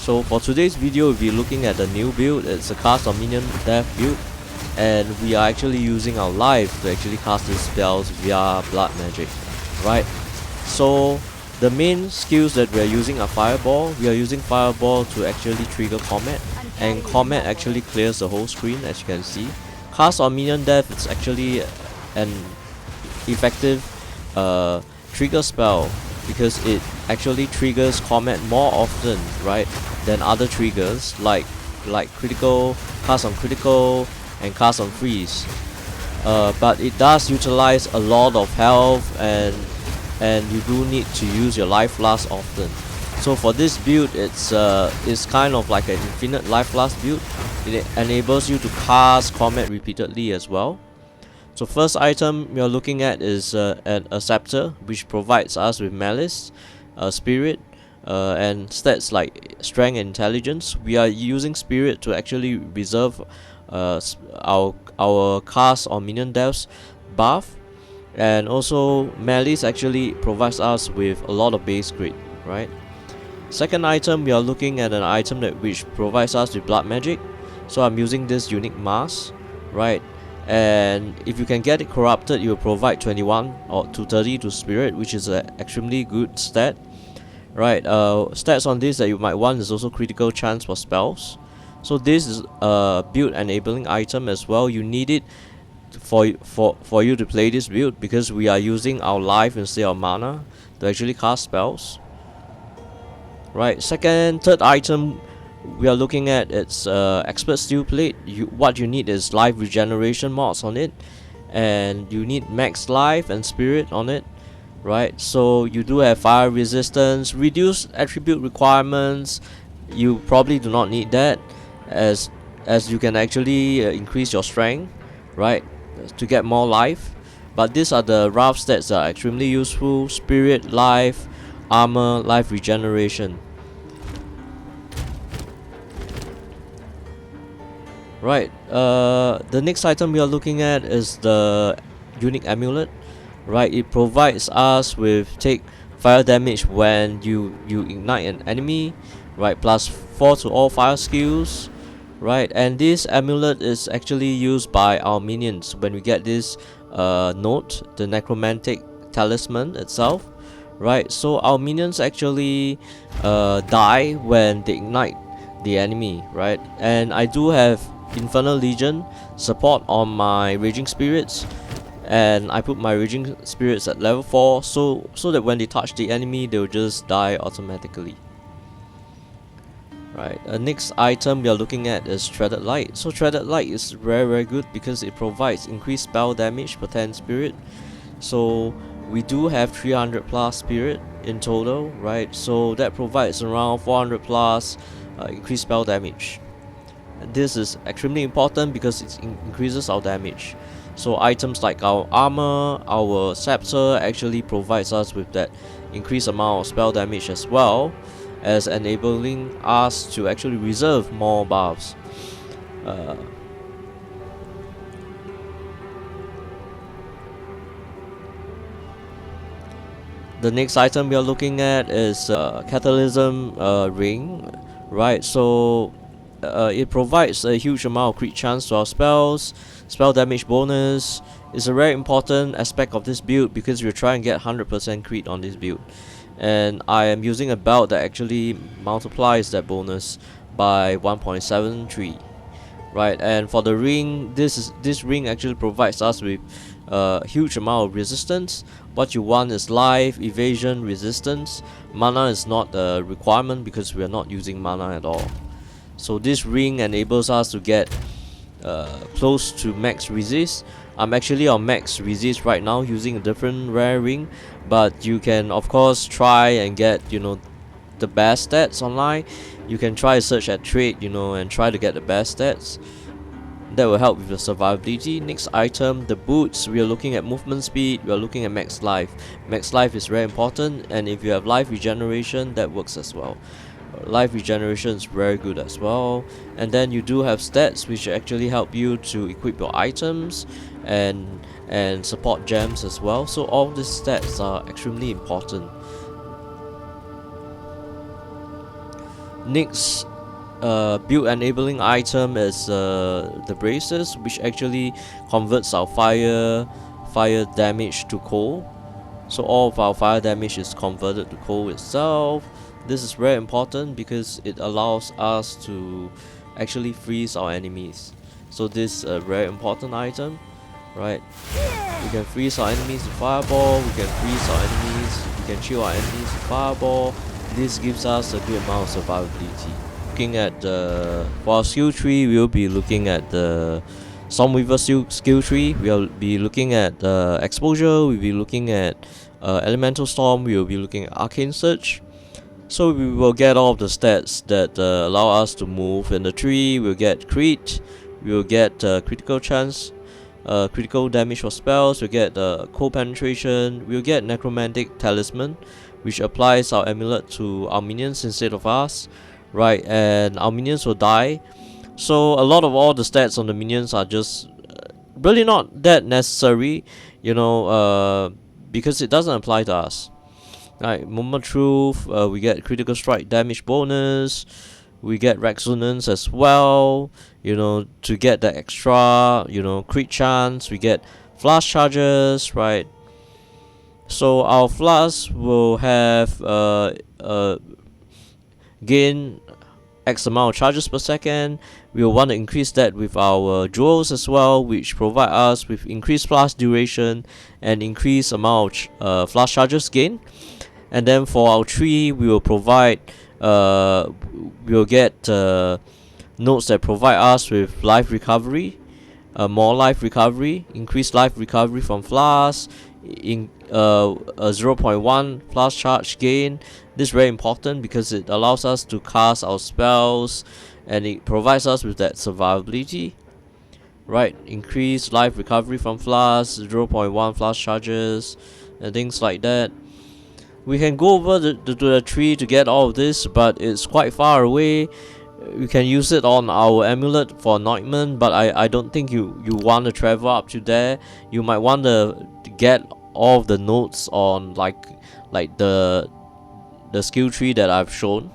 So for today's video, we'll be looking at the new build. It's a cast On Minion Death Build, and we are actually using our life to actually cast these spells via blood magic, right? So the main skills that we are using are Fireball. We are using Fireball to actually trigger Comet, and Comet actually clears the whole screen, as you can see. Cast On Minion Death is actually an effective trigger spell because it actually triggers Comet more often, right, than other triggers like critical, cast on critical, and cast on freeze. But it does utilize a lot of health, and you do need to use your life last often. So for this build, it's kind of like an infinite life last build. It enables you to cast Comet repeatedly as well. So first item we are looking at is a scepter, which provides us with malice, spirit, and stats like strength and intelligence. We are using spirit to actually reserve our cast on minion deaths buff, and also malice actually provides us with a lot of base crit, right? Second item, we are looking at an item which provides us with blood magic. So I'm using this unique mask, right? And if you can get it corrupted, it will provide 21 or to 30 to spirit, which is an extremely good stat, right? Stats on this that you might want is also critical chance for spells. So this is a build enabling item as well. You need it for you to play this build because we are using our life instead of mana to actually cast spells, right? Third item we are looking at, it's expert steel plate. What you need is life regeneration mods on it, and you need max life and spirit on it, right? So you do have fire resistance, reduced attribute requirements. You probably do not need that, as you can actually increase your strength, right, to get more life. But these are the rough stats that are extremely useful: spirit, life, armor, life regeneration. Right, the next item we are looking at is the unique amulet, right? It provides us with take fire damage when you ignite an enemy, right, +4 to all fire skills, right? And this amulet is actually used by our minions when we get this note, the necromantic talisman itself, right? So our minions actually die when they ignite the enemy, right? And I do have Infernal Legion support on my Raging Spirits, and I put my Raging Spirits at level 4 so that when they touch the enemy, they will just die automatically. Right, next item we are looking at is Threaded Light. So Threaded Light is very good because it provides increased spell damage per 10 spirit. So we do have 300 plus spirit in total, right? So that provides around 400 plus increased spell damage. This is extremely important because it increases our damage. So items like our armor, our scepter actually provides us with that increased amount of spell damage, as well as enabling us to actually reserve more buffs. The next item we are looking at is Catalysm Ring, right? So it provides a huge amount of crit chance to our spells, spell damage bonus. It's a very important aspect of this build because we're trying to get 100% crit on this build, and I am using a belt that actually multiplies that bonus by 1.73, right? And for the ring, this ring actually provides us with a huge amount of resistance. What you want is life, evasion, resistance. Mana is not a requirement because we are not using mana at all. So this ring enables us to get close to max resist. I'm actually on max resist right now using a different rare ring, but you can of course try and get, you know, the best stats online. You can try to search at trade, you know, and try to get the best stats. That will help with the survivability. Next item, the boots. We are looking at movement speed, we are looking at max life. Max life is very important, and if you have life regeneration, that works as well. Life regeneration is very good as well. And then you do have stats which actually help you to equip your items and support gems as well. So all these stats are extremely important. next build enabling item is the braces, which actually converts our fire damage to cold. So all of our fire damage is converted to cold itself. This is very important because it allows us to actually freeze our enemies. So this is a very important item, right? We can freeze our enemies with fireball, we can freeze our enemies, we can chill our enemies with fireball. This gives us a good amount of survivability. Looking at for our skill tree, we'll be looking at the Stormweaver skill tree. We'll be looking at exposure, we'll be looking at elemental storm, we'll be looking at arcane surge. So we will get all of the stats that allow us to move in the tree. We'll get crit, we'll get critical chance, critical damage for spells, we'll get cold penetration, we'll get necromantic talisman, which applies our amulet to our minions instead of us, right? And our minions will die. So a lot of all the stats on the minions are just really not that necessary, you know, because it doesn't apply to us. Right, Moment Truth, we get critical strike damage bonus, we get resonance as well, you know, to get the extra, you know, crit chance, we get flash charges, right? So our flash will have gain X amount of charges per second. We will want to increase that with our jewels as well, which provide us with increased flash duration and increased amount of flash charges gain. And then for our tree, we will provide we'll get nodes that provide us with life recovery, more life recovery, increased life recovery from flash, in a 0.1 flash charge gain. This is very important because it allows us to cast our spells and it provides us with that survivability, right? Increased life recovery from flash, 0.1 flash charges, and things like that. We can go over to the tree to get all of this, but it's quite far away. We can use it on our amulet for anointment, but I don't think you want to travel up to there. You might want to get all of the nodes on like the skill tree that I've shown,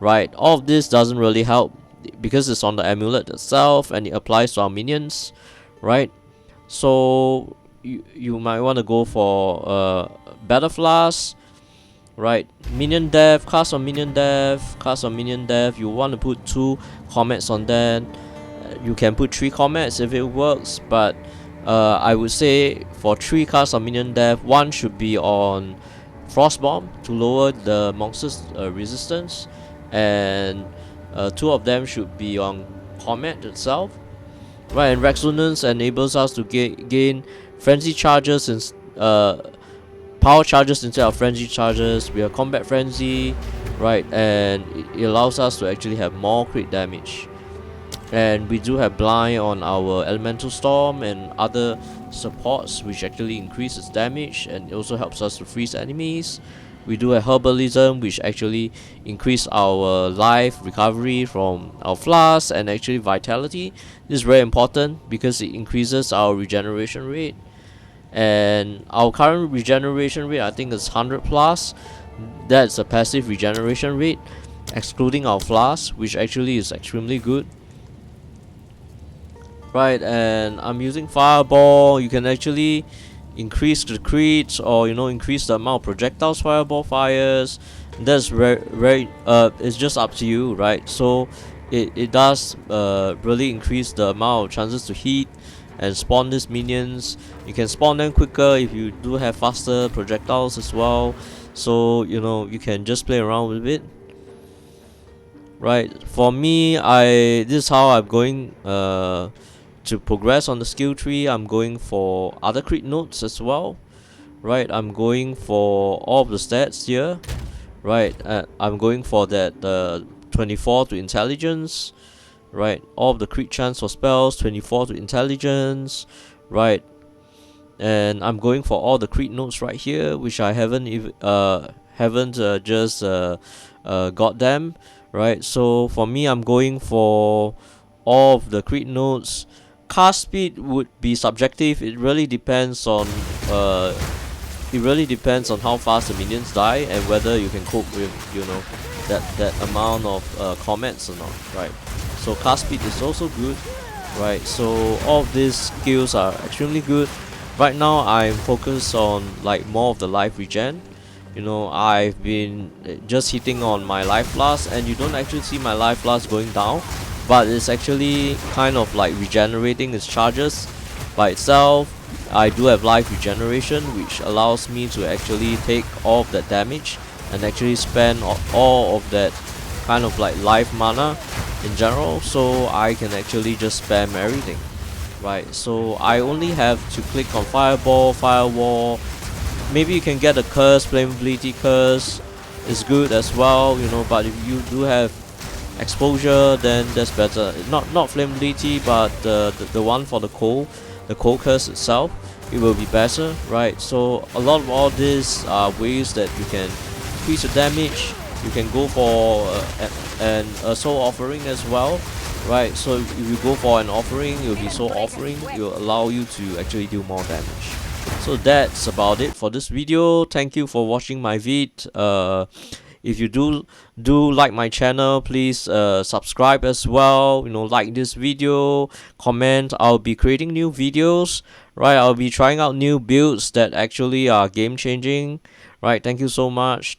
right? All of this doesn't really help because it's on the amulet itself and it applies to our minions, right? So you might want to go for better flash. Right, minion death, cast on minion death, you want to put 2 comets on that. You can put 3 comets if it works, but I would say for 3 casts on minion death, 1 should be on frost bomb to lower the monster's resistance, and 2 of them should be on comet itself. Right, and resonance enables us to gain frenzy charges and power charges instead of frenzy charges. We have combat frenzy, right, and it allows us to actually have more crit damage. And we do have blind on our elemental storm and other supports, which actually increases damage and it also helps us to freeze enemies. We do have herbalism, which actually increase our life recovery from our flask and actually vitality. This is very important because it increases our regeneration rate. And our current regeneration rate, I think, is 100 plus. That's a passive regeneration rate, excluding our flask, which actually is extremely good. Right, and I'm using fireball. You can actually increase the crits, or increase the amount of projectiles fireball fires. That's very it's just up to you, right? So it does really increase the amount of chances to hit and spawn these minions. You can spawn them quicker if you do have faster projectiles as well. So you can just play around with it. Right, for me, this is how I'm going to progress on the skill tree. I'm going for other crit nodes as well. Right, I'm going for all of the stats here. Right, I'm going for that 24 to intelligence. Right, all of the crit chance for spells, 24 to intelligence. Right, and I'm going for all the crit nodes right here, which I haven't just got them. Right, so for me, I'm going for all of the crit nodes. Cast speed would be subjective. It really depends on how fast the minions die and whether you can cope with that amount of comets or not, right? So cast speed is also good, right? So all of these skills are extremely good. Right now I'm focused on like more of the life regen. You know, I've been just hitting on my life blast, and you don't actually see my life blast going down, but it's actually kind of like regenerating its charges by itself. I do have life regeneration, which allows me to actually take all of that damage and actually spend all of that kind of like life mana in general, so I can actually just spam everything, right? So I only have to click on fireball, firewall. Maybe you can get a curse, flammability curse is good as well, you know, but if you do have exposure, then that's better. Not flammability, but the one for the cold curse itself, it will be better, right? So a lot of all these are ways that you can increase your damage. You can go for an soul offering as well, right? So if you go for an offering, it will be soul offering. It will allow you to actually do more damage. So that's about it for this video. Thank you for watching my vid. If you do like my channel, please subscribe as well. You know, like this video, comment. I'll be creating new videos, right? I'll be trying out new builds that actually are game changing, right? Thank you so much.